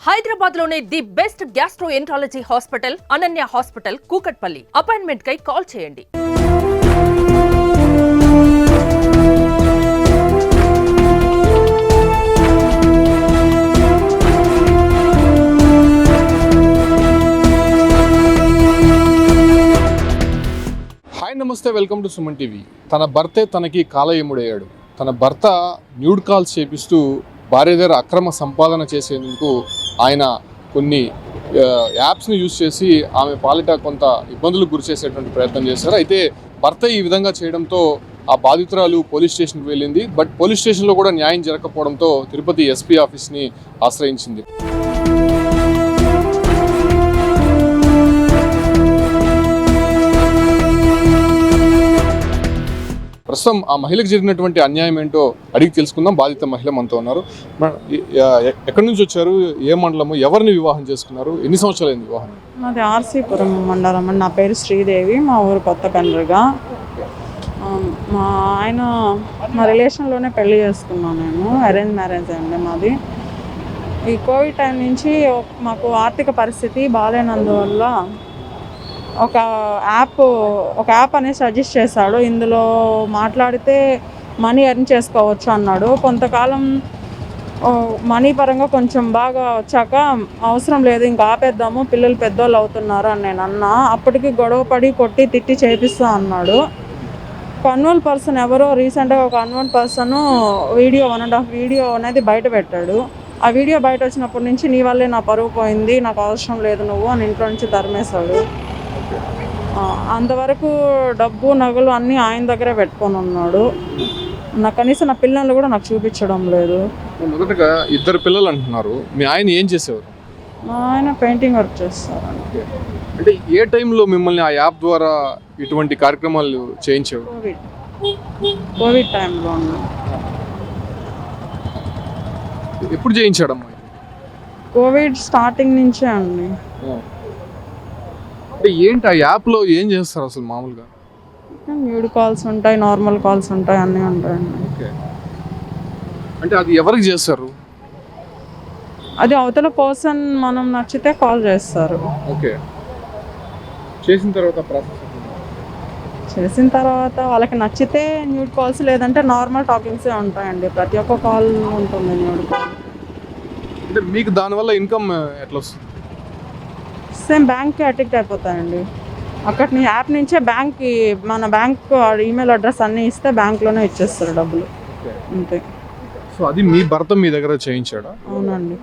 హైదరాబాద్ లోనే the best gastroenterology hospital Ananya hospital Kukatpally. Appointment కై call చేయండి. హాయ్ నమస్తే, వెల్కమ్ టు సుమన్ టీవీ. తన భర్తే తనకి కాలయముడయ్యాడు. తన భర్త న్యూడ్ కాల్స్ చేపిస్తూ భార్య దగ్గర అక్రమ సంపాదన చేసేందుకు ఆయన కొన్ని యాప్స్ని యూజ్ చేసి ఆమె పాలిట కొంత ఇబ్బందులకు గురి చేసేటువంటి ప్రయత్నం చేశారు. అయితే భర్త ఈ విధంగా చేయడంతో ఆ బాధితురాలు పోలీస్ స్టేషన్కి వెళ్ళింది. బట్ పోలీస్ స్టేషన్లో కూడా న్యాయం జరగకపోవడంతో తిరుపతి ఎస్పీ ఆఫీస్ని ఆశ్రయించింది. ప్రస్తుతం ఆ మహిళకు జరిగినటువంటి అన్యాయం ఏంటో అడిగి తెలుసుకుందాం. బాధిత మహిళ మనతో ఉన్నారు. ఎక్కడి నుంచి వచ్చారు, ఏ మండలము, ఎవరిని వివాహం చేసుకున్నారు, ఎన్ని సంవత్సరాలు అయింది వివాహం? మాది ఆర్సీపురం మండలం అండి. నా పేరు శ్రీదేవి, మా ఊరు కొత్త కండ్రిగా. మా ఆయన మా రిలేషన్లోనే పెళ్లి చేసుకున్నాను. నేను అరేంజ్ మ్యారేజ్ అండి మాది. ఈ కోవిడ్ టైం నుంచి మాకు ఆర్థిక పరిస్థితి బాగాలేనందువల్ల ఒక యాప్ అనేది సజెస్ట్ చేశాడు. ఇందులో మాట్లాడితే మనీ ఎర్న్ చేసుకోవచ్చు అన్నాడు. కొంతకాలం మనీ పరంగా కొంచెం బాగా వచ్చాక అవసరం లేదు, ఇంకా ఆపేద్దాము, పిల్లలు పెద్దోళ్ళు అవుతున్నారు అని నేను అన్నా. అప్పటికి గొడవ పడి కొట్టి తిట్టి చేపిస్తా అన్నాడు. అన్వోన్ పర్సన్ ఎవరో రీసెంట్గా ఒక అన్వోన్ పర్సన్ వీడియో 1.5 వీడియో అనేది బయట పెట్టాడు. ఆ వీడియో బయట వచ్చినప్పటి నుంచి నీ వల్లే నా పరువు పోయింది, నాకు అవసరం లేదు నువ్వు అని ఇంట్లో నుంచి తరిమేశాడు. అంతవరకు డబ్బు నగలు అన్నీ ఆయన దగ్గరే పెట్టుకొని ఉన్నాడు. నాకు కనీసం నా పిల్లలు కూడా నాకు చూపించడం లేదు. మొదటగా ఇద్దరు పిల్లలు అంటున్నారు, మీ ఆయన ఏం చేసేవారు? మా ఆయన పెయింటింగ్ వర్క్ చేస్తారు. అంటే ఏ టైంలో మిమ్మల్ని ఆ యాప్ ద్వారా ఇటువంటి కార్యక్రమాలు చేయించేవారు? కోవిడ్ టైంలో. ఎప్పుడు చేయించాడమ్మా? కోవిడ్ స్టార్టింగ్ నుంచే అండి. అంటే ఏంటి ఆ యాప్లో ఏం చేస్తారు అసలు మామూలుగా? న్యూడ్ కాల్స్ ఉంటాయి, నార్మల్ కాల్స్ ఉంటాయి, అన్నీ ఉంటాయండి. ఓకే, అంటే అది ఎవరికి చేస్తారు? అది అవతల పర్సన్ మనం నచ్చితే కాల్ చేస్తారు. ఓకే, చేసిన తర్వాత వాళ్ళకి నచ్చితే న్యూడ్ కాల్స్, లేదంటే నార్మల్ టాకింగ్సే ఉంటాయండి. ప్రతి ఒక్క కాల్ ఉంటుంది న్యూడ్ కాల్. అంటే మీకు దానివల్ల ఇన్కమ్ ఎట్లా వస్తుంది? సేమ్ బ్యాంక్కి అడిక్ట్ అయిపోతాయండి. అక్కడి యాప్ నుంచే బ్యాంక్కి, మన బ్యాంక్ ఈమెయిల్ అడ్రస్ అన్నీ ఇస్తే బ్యాంక్లోనే ఇచ్చేస్తారు డబ్బులు, అంతే. సో అది మీ భర్త మీ దగ్గర చేయించాడా? అవునండి.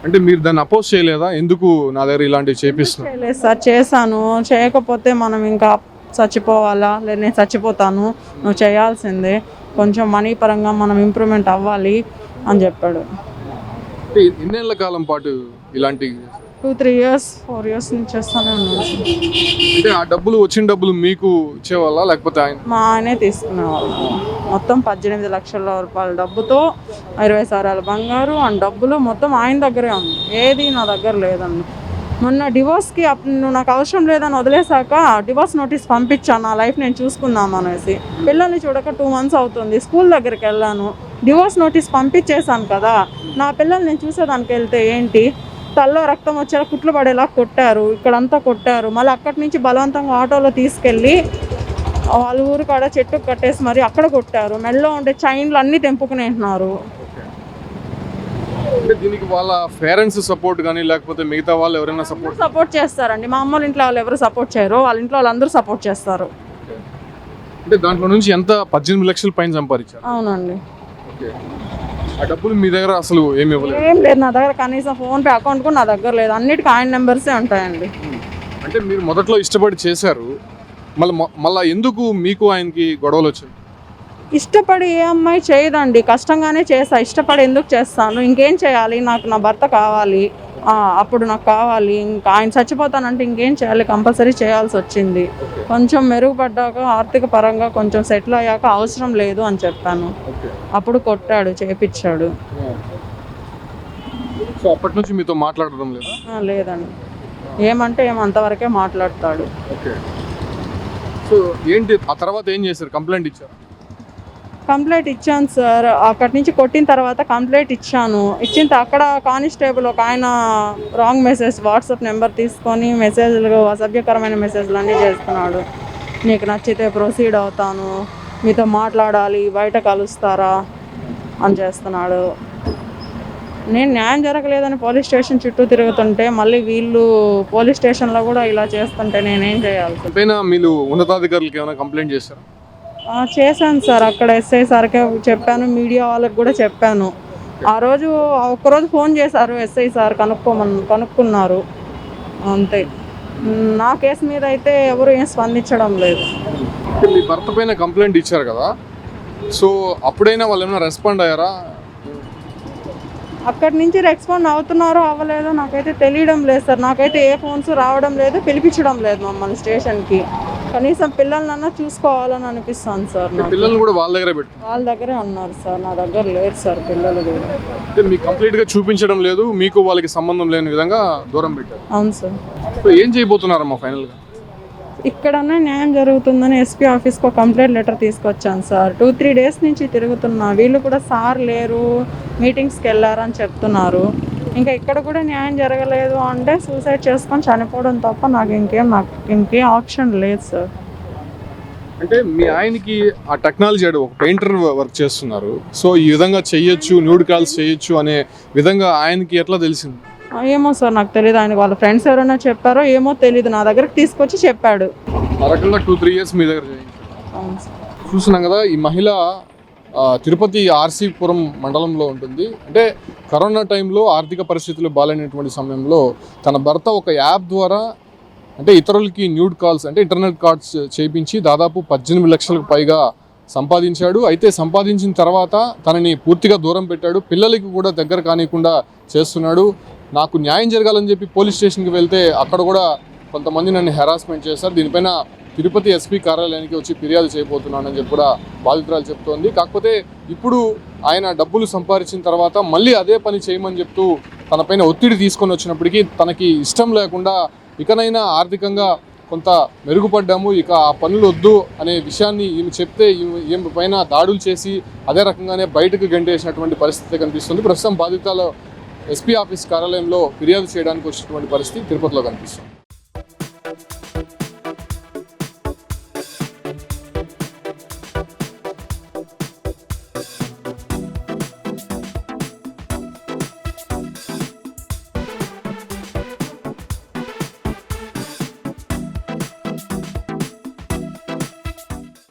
అంటే మీరు దాన్ని అపోజ్ చేయలేదా? ఎందుకు నా దగ్గర ఇలాంటివి చేపిస్తున్నా? చేయలేదు సార్, చేశాను. చేయకపోతే మనం ఇంకా చచ్చిపోవాలా, లేదు నేను చచ్చిపోతాను, నువ్వు చేయాల్సిందే, కొంచెం మనీ పరంగా మనం ఇంప్రూవ్మెంట్ అవ్వాలి అని చెప్పాడు. ఎన్నేళ్ల కాలం పాటు ఇలాంటి? 2-3 years 4 years నుంచి చేస్తానే ఉన్నాను. అంటే ఆ డబ్బులు, వచ్చిన డబ్బులు మీకు ఇచ్చేవాళ్ళ లేకపోతే ఆయన? మా ఆయనే తీసుకునేవాళ్ళు. మొత్తం 18 లక్షల రూపాయల డబ్బుతో 20 సారాల బంగారు అండ్ డబ్బులు మొత్తం ఆయన దగ్గరే ఉంది. ఏది నా దగ్గర లేదండి. మొన్న డివోర్స్కి నువ్వు నాకు అవసరం లేదని వదిలేశాక డివోర్స్ నోటీస్ పంపించాను, నా లైఫ్ నేను చూసుకుందాం అనేసి. పిల్లల్ని చూడక 2 months అవుతుంది. స్కూల్ దగ్గరికి వెళ్ళాను, డివోర్స్ నోటీస్ పంపించేశాను కదా, నా పిల్లల్ని నేను చూసేదానికి వెళ్తే ఏంటి, తల్లో రక్తం వచ్చేలా కుట్లు పడేలా కొట్టారు, ఇక్కడంతా కొట్టారు. మళ్ళీ అక్కడి నుంచి బలవంతంగా ఆటోలో తీసుకెళ్ళి వాళ్ళ ఊరు కాడ చెట్టుకు కట్టేసి మరి అక్కడ కొట్టారు. మెడలో ఉండే చైన్లు అన్నీ తెంపుకునేంటున్నారు. దీనికి వాళ్ళ పేరెంట్స్ సపోర్ట్ కానీ లేకపోతే మిగతా వాళ్ళు ఎవరైనా సపోర్ట్ చేస్తారండి. మా అమ్మ ఇంట్లో వాళ్ళు ఎవరు సపోర్ట్ చేయరు, వాళ్ళ ఇంట్లో వాళ్ళందరూ సపోర్ట్ చేస్తారు. అంటే దాంట్లో నుంచి ఎంత 18 లక్షల పైన సంపాదించారు? అవునండి. ఆ డబ్బులు మీ దగ్గర అసలు ఏం లేదు నా దగ్గర. కనీసం ఫోన్పే అకౌంట్ కూడా నా దగ్గర లేదు. అన్నిటికీ ఆయన నెంబర్సే ఉంటాయండి. అంటే మీరు మొదట్లో ఇష్టపడి చేశారు, మళ్ళీ ఎందుకు మీకు ఆయనకి గొడవలు వచ్చాయి? ఇష్టపడి ఏ అమ్మాయి చేయదండి, కష్టంగానే చేస్తా. ఇష్టపడి ఎందుకు చేస్తాను? ఇంకేం చేయాలి, నాకు నా భర్త కావాలి, అప్పుడు నాకు కావాలి. ఇంకా ఆయన చచ్చిపోతానంటే ఇంకేం చేయాలి, కంపల్సరీ చేయాల్సి వచ్చింది. కొంచెం మెరుగుపడ్డాక ఆర్థిక పరంగా కొంచెం సెటిల్ అయ్యాక అవసరం లేదు అని చెప్పాను. అప్పుడు కొట్టాడు, చేపించాడు. సో అప్పటి నుంచి మీతో మాట్లాడడం లేదా? లేదండి. ఏమంటే అంతవరకే మాట్లాడతాడు. సో ఏంటి ఆ తర్వాత ఏం చేశారు? కంప్లైంట్ ఇచ్చారు? కంప్లైంట్ ఇచ్చాను సార్. అక్కడి నుంచి కొట్టిన తర్వాత కంప్లైంట్ ఇచ్చాను. అక్కడ కానిస్టేబుల్ ఒక ఆయన రాంగ్ మెసేజ్ వాట్సాప్ నెంబర్ తీసుకొని మెసేజ్లు అసభ్యకరమైన మెసేజ్లు అన్నీ చేస్తున్నాడు. నీకు నచ్చితే ప్రొసీడ్ అవుతాను, మీతో మాట్లాడాలి, బయట కలుస్తారా అని చేస్తున్నాడు. నేను న్యాయం జరగలేదని పోలీస్ స్టేషన్ చుట్టూ తిరుగుతుంటే మళ్ళీ వీళ్ళు పోలీస్ స్టేషన్లో కూడా ఇలా చేస్తుంటే నేనేం చేయాలి? పైన మీరు ఉన్నతాధికారులకు ఏమైనా కంప్లైంట్ చేశారా? చేశాను సార్. అక్కడ ఎస్ఐ సార్కే చెప్పాను, మీడియా వాళ్ళకి కూడా చెప్పాను. ఆ రోజు ఒక్కరోజు ఫోన్ చేశారు ఎస్ఐ సార్, కనుక్కున్నారు అంతే. నా కేసు మీద అయితే ఎవరు ఏం స్పందించడం లేదు. మీ భర్త పైన కంప్లైంట్ ఇచ్చారు కదా, సో అప్పుడైనా వాళ్ళు ఏమైనా రెస్పాండ్ అయ్యారా? అక్కడి నుంచి రెస్పాండ్ అవుతున్నారో అవ్వలేదో నాకైతే తెలియడం లేదు సార్. నాకైతే ఏ ఫోన్స్ రావడం లేదు, పిలిపించడం లేదు మమ్మల్ని స్టేషన్కి. కనీసం పిల్లలన్నా చూసుకోవాలని అనిపిస్తుంది సార్. పిల్లలు కూడా వాళ్ళ దగ్గరే ఉన్నారు సార్, నా దగ్గర లేదు సార్ పిల్లలు కూడా. మీకు కంప్లీట్గా చూపించడం లేదు, మీకు వాళ్ళకి సంబంధం లేని విధంగా దూరం పెట్టారు. అవును సార్. ఏం చేయబోతున్నారమ్మా ఫైనల్గా? ఇక్కడనే న్యాయం జరుగుతుందని ఎస్పీ ఆఫీస్కి ఒక కంప్లైంట్ లెటర్ తీసుకొచ్చాను సార్. 2-3 డేస్ నుంచి తిరుగుతున్నా. వీళ్ళు కూడా సార్ లేరు, మీటింగ్స్కి వెళ్ళారని చెప్తున్నారు. ఇంకా ఇక్కడ కూడా న్యాయం జరగలేదు అంటే సూసైడ్ చేసుకొని చనిపోవడం తప్ప నాకు ఇంకేం ఆప్షన్ లేదు సార్. అంటే మీ ఆయనకి ఆ టెక్నాలజీ ఒక పెయింటర్ వర్క్ చేస్తున్నారు, సో ఈ విధంగా చెయ్యొచ్చు, న్యూడ్ కాల్స్ చేయొచ్చు అనే విధంగా ఆయనకి ఎట్లా తెలిసింది? ఏమో సార్ నాకు తెలియదు. ఆయన వాళ్ళ ఫ్రెండ్స్ ఎవరైనా చెప్పారో ఏమో తెలియదు, నా దగ్గరకు తీసుకొచ్చి చెప్పాడు. ఆ రకంగా 2-3 ఇయర్స్ మీ దగ్గర చూస్తున్నాం కదా. ఈ మహిళ తిరుపతి ఆర్సీపురం మండలంలో ఉంటుంది. అంటే కరోనా టైంలో ఆర్థిక పరిస్థితులు బాగాలేనటువంటి సమయంలో తన భర్త ఒక యాప్ ద్వారా అంటే ఇతరులకి న్యూడ్ కాల్స్ అంటే ఇంటర్నెట్ కాల్స్ చేయించి దాదాపు 18 లక్షలకు పైగా సంపాదించాడు. అయితే సంపాదించిన తర్వాత తనని పూర్తిగా దూరం పెట్టాడు, పిల్లలకి కూడా దగ్గర కానికుండా చేస్తున్నాడు. నాకు న్యాయం జరగాలని చెప్పి పోలీస్ స్టేషన్కి వెళ్తే అక్కడ కూడా కొంతమంది నన్ను హెరాస్మెంట్ చేశారు. దీనిపైన తిరుపతి ఎస్పీ కార్యాలయానికి వచ్చి ఫిర్యాదు చేయబోతున్నానని చెప్పి కూడా బాధితురాలు చెప్తోంది. కాకపోతే ఇప్పుడు ఆయన డబ్బులు సంపాదించిన తర్వాత మళ్ళీ అదే పని చేయమని చెప్తూ తనపైన ఒత్తిడి తీసుకొని వచ్చినప్పటికీ తనకి ఇష్టం లేకుండా ఇకనైనా ఆర్థికంగా కొంత మెరుగుపడ్డాము, ఇక ఆ పనులు వద్దు అనే విషయాన్ని ఈమె చెప్తే ఈమె పైన దాడులు చేసి అదే రకంగానే బయటకు గంటేసినటువంటి పరిస్థితి కనిపిస్తుంది. ప్రస్తుతం బాధితుల ఎస్పీ ఆఫీస్ కార్యాలయంలో ఫిర్యాదు చేయడానికి వచ్చినటువంటి పరిస్థితి తిరుపతిలో కనిపిస్తుంది.